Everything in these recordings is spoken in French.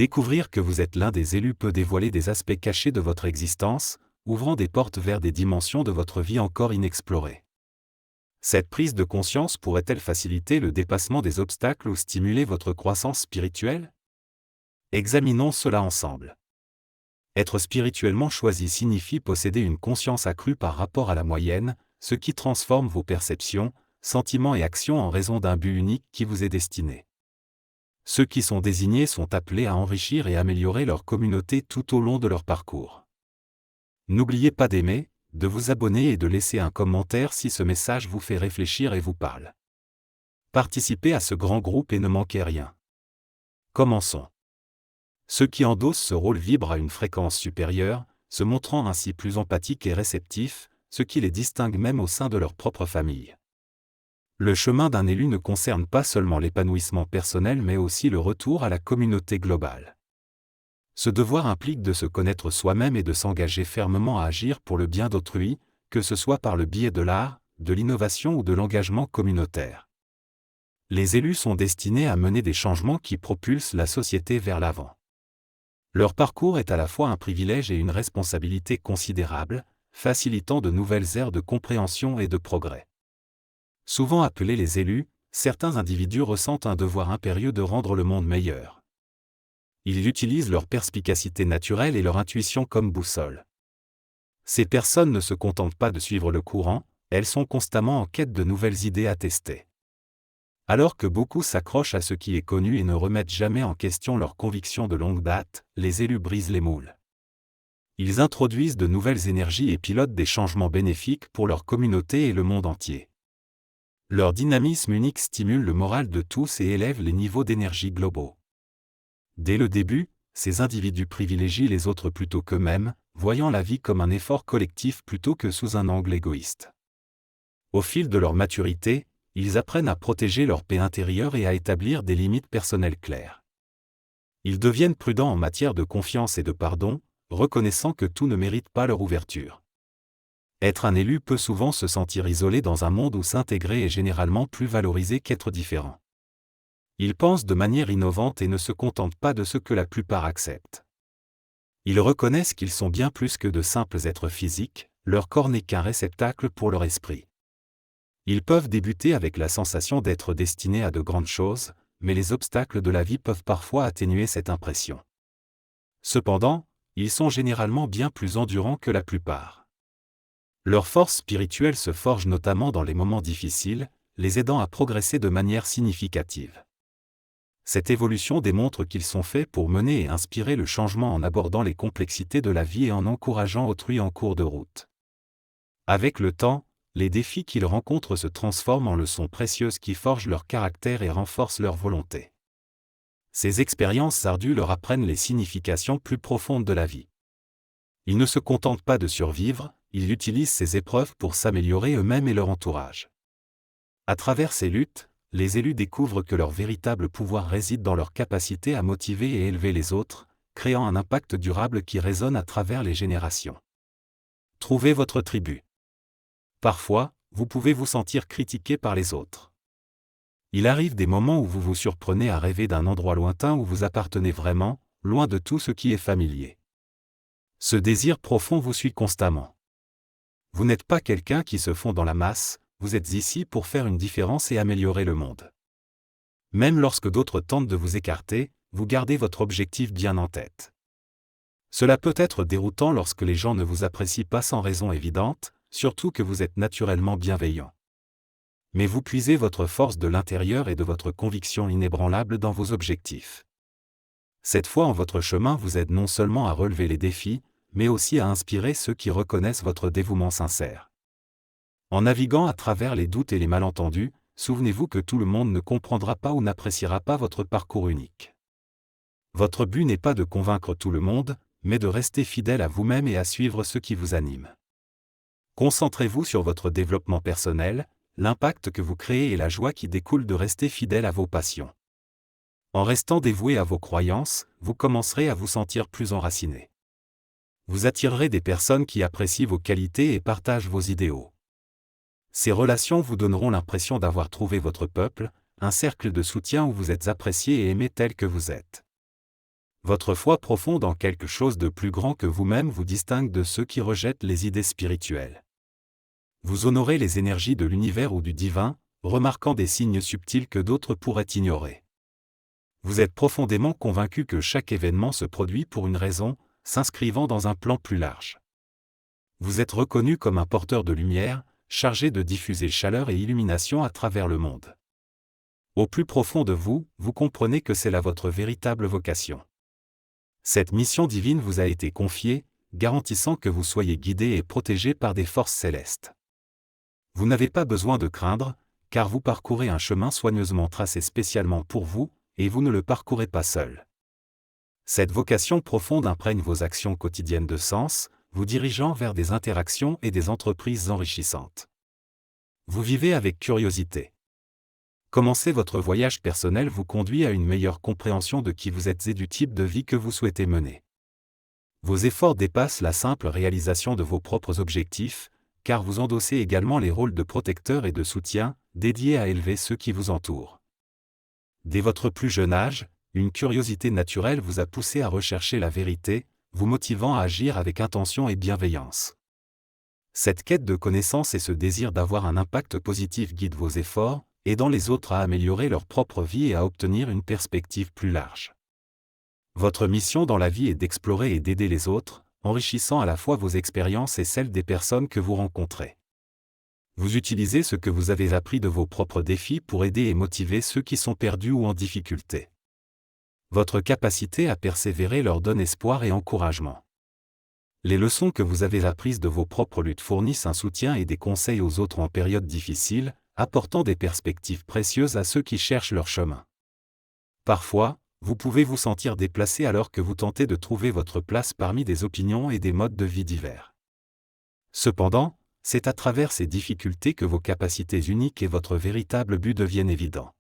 Découvrir que vous êtes l'un des élus peut dévoiler des aspects cachés de votre existence, ouvrant des portes vers des dimensions de votre vie encore inexplorées. Cette prise de conscience pourrait-elle faciliter le dépassement des obstacles ou stimuler votre croissance spirituelle? Examinons cela ensemble. Être spirituellement choisi signifie posséder une conscience accrue par rapport à la moyenne, ce qui transforme vos perceptions, sentiments et actions en raison d'un but unique qui vous est destiné. Ceux qui sont désignés sont appelés à enrichir et améliorer leur communauté tout au long de leur parcours. N'oubliez pas d'aimer, de vous abonner et de laisser un commentaire si ce message vous fait réfléchir et vous parle. Participez à ce grand groupe et ne manquez rien. Commençons. Ceux qui endossent ce rôle vibrent à une fréquence supérieure, se montrant ainsi plus empathiques et réceptifs, ce qui les distingue même au sein de leur propre famille. Le chemin d'un élu ne concerne pas seulement l'épanouissement personnel mais aussi le retour à la communauté globale. Ce devoir implique de se connaître soi-même et de s'engager fermement à agir pour le bien d'autrui, que ce soit par le biais de l'art, de l'innovation ou de l'engagement communautaire. Les élus sont destinés à mener des changements qui propulsent la société vers l'avant. Leur parcours est à la fois un privilège et une responsabilité considérable, facilitant de nouvelles ères de compréhension et de progrès. Souvent appelés les élus, certains individus ressentent un devoir impérieux de rendre le monde meilleur. Ils utilisent leur perspicacité naturelle et leur intuition comme boussole. Ces personnes ne se contentent pas de suivre le courant, elles sont constamment en quête de nouvelles idées à tester. Alors que beaucoup s'accrochent à ce qui est connu et ne remettent jamais en question leurs convictions de longue date, les élus brisent les moules. Ils introduisent de nouvelles énergies et pilotent des changements bénéfiques pour leur communauté et le monde entier. Leur dynamisme unique stimule le moral de tous et élève les niveaux d'énergie globaux. Dès le début, ces individus privilégient les autres plutôt qu'eux-mêmes, voyant la vie comme un effort collectif plutôt que sous un angle égoïste. Au fil de leur maturité, ils apprennent à protéger leur paix intérieure et à établir des limites personnelles claires. Ils deviennent prudents en matière de confiance et de pardon, reconnaissant que tout ne mérite pas leur ouverture. Être un élu peut souvent se sentir isolé dans un monde où s'intégrer est généralement plus valorisé qu'être différent. Ils pensent de manière innovante et ne se contentent pas de ce que la plupart acceptent. Ils reconnaissent qu'ils sont bien plus que de simples êtres physiques, leur corps n'est qu'un réceptacle pour leur esprit. Ils peuvent débuter avec la sensation d'être destinés à de grandes choses, mais les obstacles de la vie peuvent parfois atténuer cette impression. Cependant, ils sont généralement bien plus endurants que la plupart. Leur force spirituelle se forge notamment dans les moments difficiles, les aidant à progresser de manière significative. Cette évolution démontre qu'ils sont faits pour mener et inspirer le changement en abordant les complexités de la vie et en encourageant autrui en cours de route. Avec le temps, les défis qu'ils rencontrent se transforment en leçons précieuses qui forgent leur caractère et renforcent leur volonté. Ces expériences ardues leur apprennent les significations plus profondes de la vie. Ils ne se contentent pas de survivre, ils utilisent ces épreuves pour s'améliorer eux-mêmes et leur entourage. À travers ces luttes, les élus découvrent que leur véritable pouvoir réside dans leur capacité à motiver et élever les autres, créant un impact durable qui résonne à travers les générations. Trouvez votre tribu. Parfois, vous pouvez vous sentir critiqué par les autres. Il arrive des moments où vous vous surprenez à rêver d'un endroit lointain où vous appartenez vraiment, loin de tout ce qui est familier. Ce désir profond vous suit constamment. Vous n'êtes pas quelqu'un qui se fond dans la masse, vous êtes ici pour faire une différence et améliorer le monde. Même lorsque d'autres tentent de vous écarter, vous gardez votre objectif bien en tête. Cela peut être déroutant lorsque les gens ne vous apprécient pas sans raison évidente, surtout que vous êtes naturellement bienveillant. Mais vous puisez votre force de l'intérieur et de votre conviction inébranlable dans vos objectifs. Cette foi en votre chemin vous aide non seulement à relever les défis, mais aussi à inspirer ceux qui reconnaissent votre dévouement sincère. En naviguant à travers les doutes et les malentendus, souvenez-vous que tout le monde ne comprendra pas ou n'appréciera pas votre parcours unique. Votre but n'est pas de convaincre tout le monde, mais de rester fidèle à vous-même et à suivre ce qui vous anime. Concentrez-vous sur votre développement personnel, l'impact que vous créez et la joie qui découle de rester fidèle à vos passions. En restant dévoué à vos croyances, vous commencerez à vous sentir plus enraciné. Vous attirerez des personnes qui apprécient vos qualités et partagent vos idéaux. Ces relations vous donneront l'impression d'avoir trouvé votre peuple, un cercle de soutien où vous êtes apprécié et aimé tel que vous êtes. Votre foi profonde en quelque chose de plus grand que vous-même vous distingue de ceux qui rejettent les idées spirituelles. Vous honorez les énergies de l'univers ou du divin, remarquant des signes subtils que d'autres pourraient ignorer. Vous êtes profondément convaincu que chaque événement se produit pour une raison, s'inscrivant dans un plan plus large. Vous êtes reconnu comme un porteur de lumière, chargé de diffuser chaleur et illumination à travers le monde. Au plus profond de vous, vous comprenez que c'est là votre véritable vocation. Cette mission divine vous a été confiée, garantissant que vous soyez guidé et protégé par des forces célestes. Vous n'avez pas besoin de craindre, car vous parcourez un chemin soigneusement tracé spécialement pour vous, et vous ne le parcourez pas seul. Cette vocation profonde imprègne vos actions quotidiennes de sens, vous dirigeant vers des interactions et des entreprises enrichissantes. Vous vivez avec curiosité. Commencer votre voyage personnel vous conduit à une meilleure compréhension de qui vous êtes et du type de vie que vous souhaitez mener. Vos efforts dépassent la simple réalisation de vos propres objectifs, car vous endossez également les rôles de protecteur et de soutien, dédiés à élever ceux qui vous entourent. Dès votre plus jeune âge, une curiosité naturelle vous a poussé à rechercher la vérité, vous motivant à agir avec intention et bienveillance. Cette quête de connaissance et ce désir d'avoir un impact positif guident vos efforts, aidant les autres à améliorer leur propre vie et à obtenir une perspective plus large. Votre mission dans la vie est d'explorer et d'aider les autres, enrichissant à la fois vos expériences et celles des personnes que vous rencontrez. Vous utilisez ce que vous avez appris de vos propres défis pour aider et motiver ceux qui sont perdus ou en difficulté. Votre capacité à persévérer leur donne espoir et encouragement. Les leçons que vous avez apprises de vos propres luttes fournissent un soutien et des conseils aux autres en période difficile, apportant des perspectives précieuses à ceux qui cherchent leur chemin. Parfois, vous pouvez vous sentir déplacé alors que vous tentez de trouver votre place parmi des opinions et des modes de vie divers. Cependant, c'est à travers ces difficultés que vos capacités uniques et votre véritable but deviennent évidents.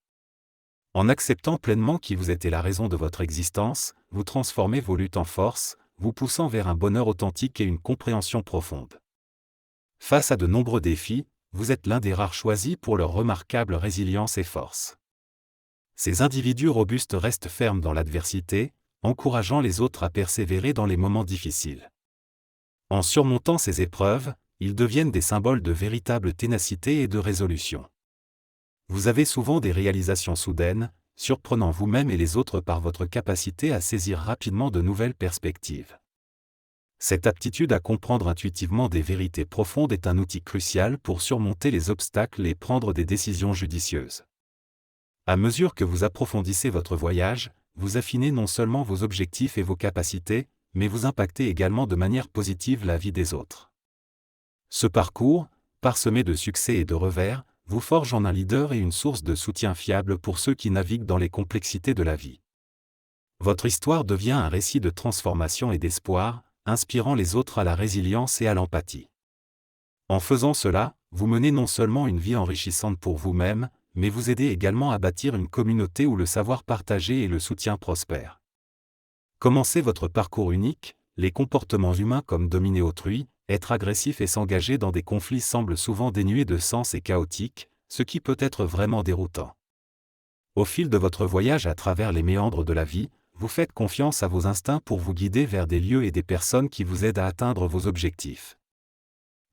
En acceptant pleinement qui vous êtes et la raison de votre existence, vous transformez vos luttes en force, vous poussant vers un bonheur authentique et une compréhension profonde. Face à de nombreux défis, vous êtes l'un des rares choisis pour leur remarquable résilience et force. Ces individus robustes restent fermes dans l'adversité, encourageant les autres à persévérer dans les moments difficiles. En surmontant ces épreuves, ils deviennent des symboles de véritable ténacité et de résolution. Vous avez souvent des réalisations soudaines, surprenant vous-même et les autres par votre capacité à saisir rapidement de nouvelles perspectives. Cette aptitude à comprendre intuitivement des vérités profondes est un outil crucial pour surmonter les obstacles et prendre des décisions judicieuses. À mesure que vous approfondissez votre voyage, vous affinez non seulement vos objectifs et vos capacités, mais vous impactez également de manière positive la vie des autres. Ce parcours, parsemé de succès et de revers, vous forge en un leader et une source de soutien fiable pour ceux qui naviguent dans les complexités de la vie. Votre histoire devient un récit de transformation et d'espoir, inspirant les autres à la résilience et à l'empathie. En faisant cela, vous menez non seulement une vie enrichissante pour vous-même, mais vous aidez également à bâtir une communauté où le savoir partagé et le soutien prospèrent. Commencez votre parcours unique, les comportements humains comme dominer autrui, être agressif et s'engager dans des conflits semblent souvent dénués de sens et chaotiques, ce qui peut être vraiment déroutant. Au fil de votre voyage à travers les méandres de la vie, vous faites confiance à vos instincts pour vous guider vers des lieux et des personnes qui vous aident à atteindre vos objectifs.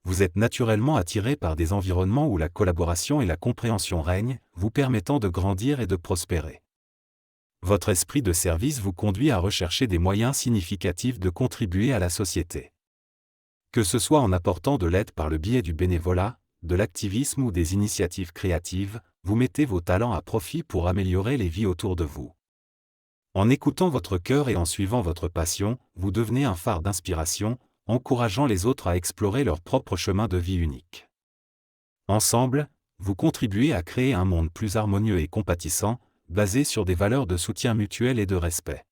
Vous êtes naturellement attiré par des environnements où la collaboration et la compréhension règnent, vous permettant de grandir et de prospérer. Votre esprit de service vous conduit à rechercher des moyens significatifs de contribuer à la société. Que ce soit en apportant de l'aide par le biais du bénévolat, de l'activisme ou des initiatives créatives, vous mettez vos talents à profit pour améliorer les vies autour de vous. En écoutant votre cœur et en suivant votre passion, vous devenez un phare d'inspiration, encourageant les autres à explorer leur propre chemin de vie unique. Ensemble, vous contribuez à créer un monde plus harmonieux et compatissant, basé sur des valeurs de soutien mutuel et de respect.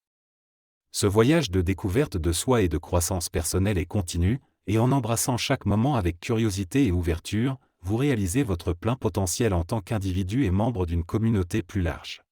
Ce voyage de découverte de soi et de croissance personnelle est continu, et en embrassant chaque moment avec curiosité et ouverture, vous réalisez votre plein potentiel en tant qu'individu et membre d'une communauté plus large.